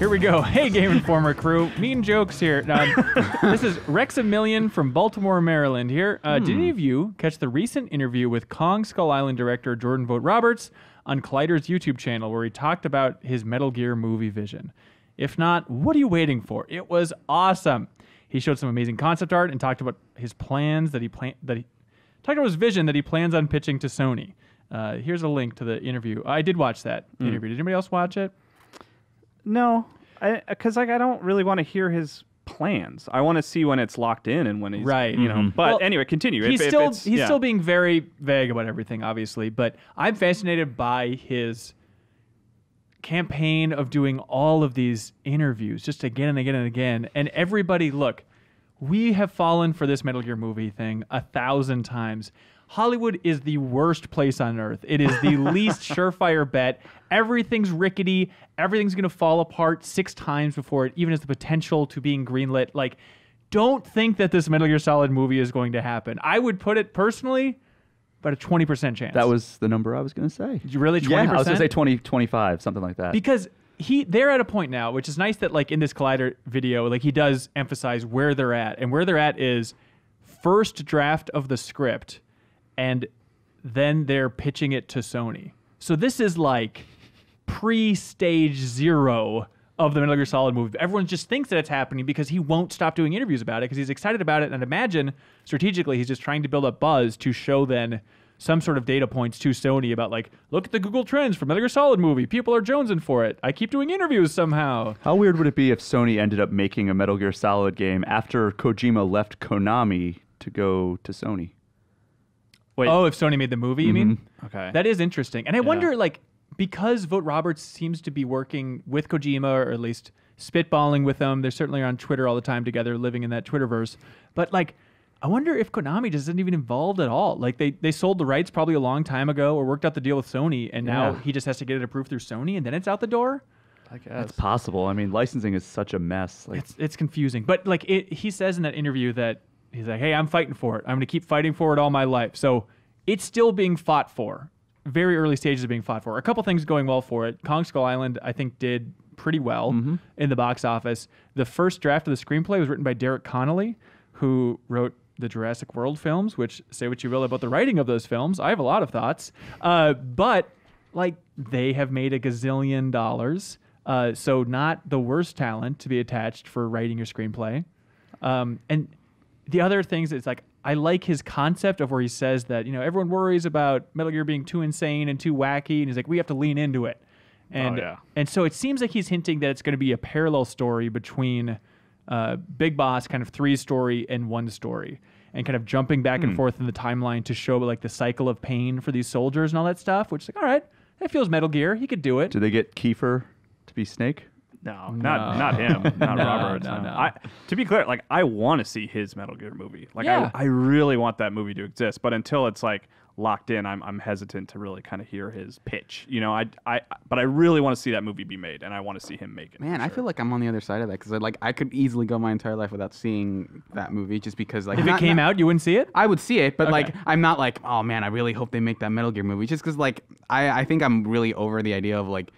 Here we go. Hey, Game Informer crew. Mean jokes here. This is Rexamillion from Baltimore, Maryland here. Did any of you catch the recent interview with Kong Skull Island director Jordan Vogt-Roberts on Collider's YouTube channel where he talked about his Metal Gear movie vision? If not, what are you waiting for? It was awesome. He showed some amazing concept art and talked about his plans talked about his vision that he plans on pitching to Sony. Here's a link to the interview. I did watch that interview. Did anybody else watch it? No, because I don't really want to hear his plans. I want to see when it's locked in and when he's right. You know. But anyway, continue. He's still being very vague about everything, obviously. But I'm fascinated by his campaign of doing all of these interviews just again and again and again. And everybody, look, we have fallen for this Metal Gear movie thing 1,000 times. Hollywood is the worst place on earth. It is the least surefire bet. Everything's rickety. Everything's going to fall apart 6 times before it even has the potential to being greenlit. Like, don't think that this Metal Gear Solid movie is going to happen. I would put it personally about a 20% chance. That was the number I was going to say. Really, 20%? Yeah, I was going to say 20, 25, something like that. Because they're at a point now, which is nice that like in this Collider video, like he does emphasize where they're at. And where they're at is first draft of the script, and then they're pitching it to Sony. So this is like pre-stage 0 of the Metal Gear Solid movie. Everyone just thinks that it's happening because he won't stop doing interviews about it because he's excited about it. And imagine, strategically, he's just trying to build up buzz to show then some sort of data points to Sony about like, look at the Google Trends for Metal Gear Solid movie. People are jonesing for it. I keep doing interviews somehow. How weird would it be if Sony ended up making a Metal Gear Solid game after Kojima left Konami to go to Sony? Wait. Oh, if Sony made the movie, you mean? Okay. That is interesting. And I wonder, like, because Vogt-Roberts seems to be working with Kojima, or at least spitballing with them, they're certainly on Twitter all the time together, living in that Twitterverse. But, like, I wonder if Konami just isn't even involved at all. Like, they sold the rights probably a long time ago or worked out the deal with Sony, and now he just has to get it approved through Sony, and then it's out the door? I guess. It's possible. I mean, licensing is such a mess. Like, it's confusing. But, like, he says in that interview that he's like, hey, I'm fighting for it. I'm going to keep fighting for it all my life. So it's still being fought for. Very early stages of being fought for. A couple things going well for it. Kong Skull Island, I think, did pretty well in the box office. The first draft of the screenplay was written by Derek Connolly, who wrote the Jurassic World films, which, say what you will about the writing of those films. I have a lot of thoughts. But, like, they have made $1 gazillion. So not the worst talent to be attached for writing your screenplay. And the other things, it's like, I like his concept of where he says that, you know, everyone worries about Metal Gear being too insane and too wacky, and he's like, we have to lean into it. And and so it seems like he's hinting that it's going to be a parallel story between Big Boss, kind of 3 story and 1 story, and kind of jumping back and forth in the timeline to show like the cycle of pain for these soldiers and all that stuff, which is like, all right, that feels Metal Gear. He could do it. Do they get Kiefer to be Snake? No, not him, not Roberts. No. To be clear, like I want to see his Metal Gear movie. Like I really want that movie to exist. But until it's like locked in, I'm hesitant to really kind of hear his pitch. You know, but I really want to see that movie be made, and I want to see him make it. Man, I feel like I'm on the other side of that because I could easily go my entire life without seeing that movie just because like if it came out, you wouldn't see it. I would see it, but like I'm not like, oh man, I really hope they make that Metal Gear movie just because like I think I'm really over the idea of like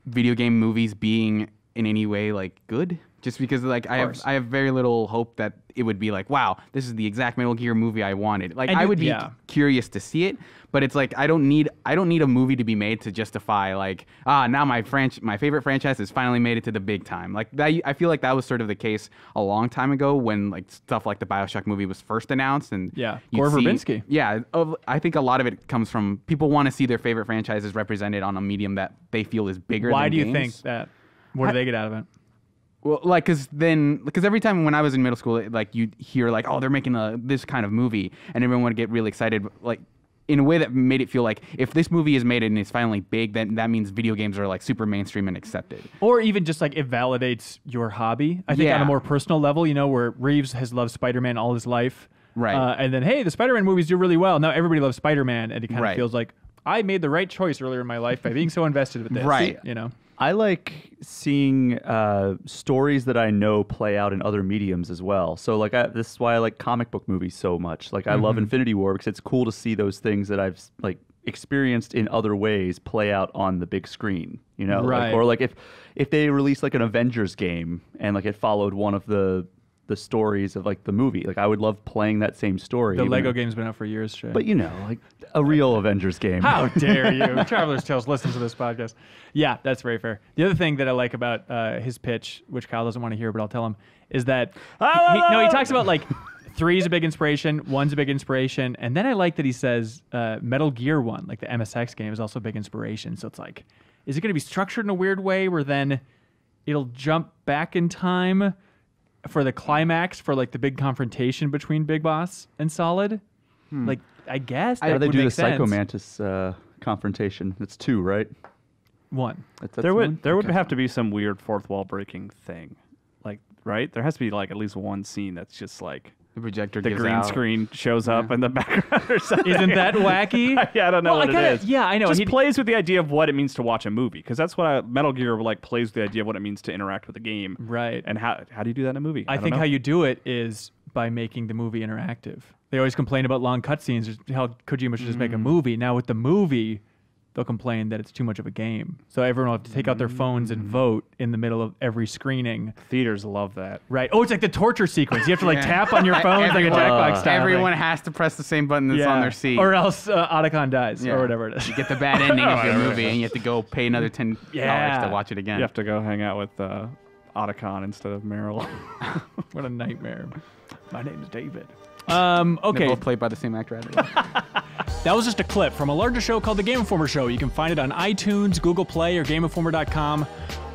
video game movies being in any way like good, just because like I have very little hope that it would be like, wow, this is the exact Metal Gear movie I wanted. Like I would be curious to see it, but it's like I don't need a movie to be made to justify like now my favorite franchise has finally made it to the big time. Like that, I feel like that was sort of the case a long time ago when like stuff like the BioShock movie was first announced, and Gore Verbinski. Yeah, I think a lot of it comes from people want to see their favorite franchises represented on a medium that they feel is bigger. Why than do you games. think that? What do they get out of it? Well, like, because every time when I was in middle school, like, you'd hear, like, oh, they're making this kind of movie, and everyone would get really excited, like, in a way that made it feel like if this movie is made and it's finally big, then that means video games are, like, super mainstream and accepted. Or even just, like, it validates your hobby. I think on a more personal level, you know, where Reeves has loved Spider-Man all his life. Right. And then, hey, the Spider-Man movies do really well. Now everybody loves Spider-Man, and it kind of feels like, I made the right choice earlier in my life by being so invested with this. Right. You know? I like seeing stories that I know play out in other mediums as well. So like this is why I like comic book movies so much. Like I love Infinity War because it's cool to see those things that I've like experienced in other ways play out on the big screen, you know? Right. Like, or like if they released like an Avengers game and like it followed one of the stories of like the movie, like I would love playing that same story. The Lego game's been out for years, Shay. But you know, like a real Avengers game. How dare you? Traveler's Tales listens to this podcast. Yeah, that's very fair. The other thing that I like about his pitch, which Kyle doesn't want to hear, but I'll tell him, is that he talks about like 3 is a big inspiration, 1's a big inspiration, and then I like that he says Metal Gear 1, like the MSX game, is also a big inspiration. So it's like, is it going to be structured in a weird way where then it'll jump back in time for the climax, for like the big confrontation between Big Boss and Solid? Like, I guess that How do they would do the make sense. Psycho Mantis confrontation? It's 2, right? 1. That's There would one? there would have to be some weird fourth wall breaking thing, like right. There has to be like at least one scene that's just like The projector the gives green out. screen shows up in the background or something. Isn't that wacky? Yeah, I don't know Well, what kinda- it is. yeah, I know. Just He- plays with the idea of what it means to watch a movie, because that's what Metal Gear like plays with the idea of what it means to interact with a game. Right. And how do you do that in a movie? I don't think know. how you do it is by making the movie interactive. They always complain about long cutscenes, just how Kojima should just make a movie. Now with the movie, they'll complain that it's too much of a game. So everyone will have to take out their phones and vote in the middle of every screening. Theaters love that. Right. Oh, it's like the torture sequence. You have to like Yeah. tap on your phone like a Everyone- Jackbox style. Everyone thing. has to press the same button that's Yeah. on their seat. Or else Otacon dies, Yeah. or whatever it is. You get the bad ending of your movie, and you have to go pay another $10 Yeah. to watch it again. You have to go hang out with Otacon instead of Meryl. What a nightmare. My name is David. They're Okay. both played by the same actor. That was just a clip from a larger show called The Game Informer Show. You can find it on iTunes, Google Play, or GameInformer.com.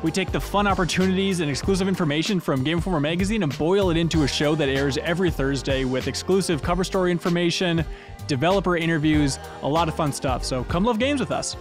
We take the fun opportunities and exclusive information from Game Informer magazine and boil it into a show that airs every Thursday with exclusive cover story information, developer interviews, a lot of fun stuff. So come love games with us.